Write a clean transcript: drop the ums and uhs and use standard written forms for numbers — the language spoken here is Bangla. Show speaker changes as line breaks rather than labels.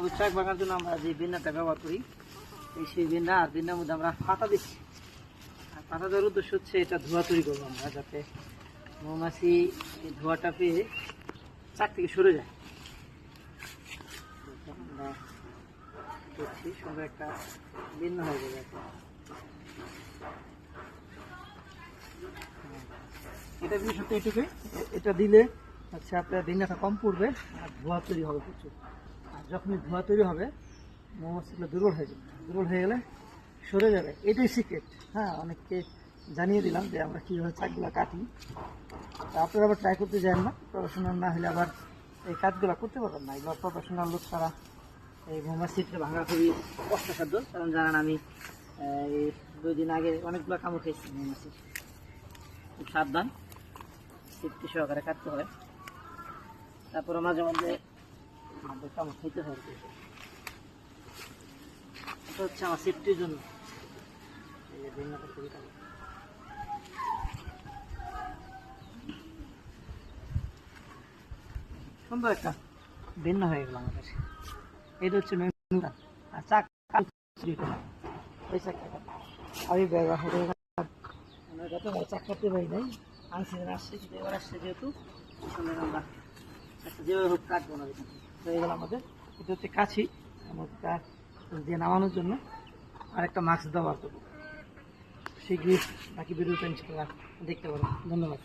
সবুজ শাক বাগানোর জন্য আমরা যে বিন্নাটা ব্যবহার করি, এই সেই বিন্না, আর বিন্নার মধ্যে আমরা পাতা দিচ্ছি। আর পাতা দেওয়ার উদ্দেশ্য হচ্ছে এটা ধোঁয়া তৈরি করবো আমরা, যাতে মৌমাছি এই ধোঁয়াটা পেয়ে চাক থেকে সরে যায়। আমরা করছি সুন্দর একটা বিন্না হয়ে যাবে। এটা বিষয়টা এটুকুই, এটা দিলে আচ্ছা আপনার বিন্নাটা কম পড়বে আর ধোঁয়া তৈরি হবে প্রচুর। আর যখনই ধোঁয়া তৈরি হবে মৌমাছিগুলো দুর্বল হয়ে যাবে, দুর্বল হয়ে গেলে সরে যাবে। এটাই সিক্রেট। হ্যাঁ, অনেককে জানিয়ে দিলাম যে আমরা কীভাবে চাকগুলো কাটি। তা আপনারা আবার ট্রাই করতে যান না, প্রফেশনাল না হলে আবার এই কাজগুলো করতে পারবেন না। এগুলো প্রফেশনাল লোক ছাড়া এই মৌমাছিটা ভাঙা খুবই কষ্টসাধ্য। কারণ জানেন আমি এই 2 দিন আগে অনেকগুলো কামড় খেয়েছি মৌমাছি। খুব সাবধান, সেফটি সহকারে কাটতে হয়। তারপরে মাঝে মধ্যে আমাদের কামড় খেতে হয়। এটা হচ্ছে আমার সেফটির জন্য। সুন্দর একটা ভিন্ন হয়ে গেল আমার কাছে। এটা হচ্ছে মেনুটা। আর চাক ওই চাকটা আমি চাক কাটতে পারি নাই, আনসিজন আসছে, এবার আসছে যেহেতু আমরা একটা যেভাবে হোক কাটবো না। হয়ে গেল আমাদের। এটা হচ্ছে কাছি আমারটা দিয়ে নামানোর জন্য। আর একটা মাস্ক ব্যবহার করবো। শীঘ্রই বাকি ভিডিওটা ইনশাআল্লাহ দেখতে পারো। ধন্যবাদ।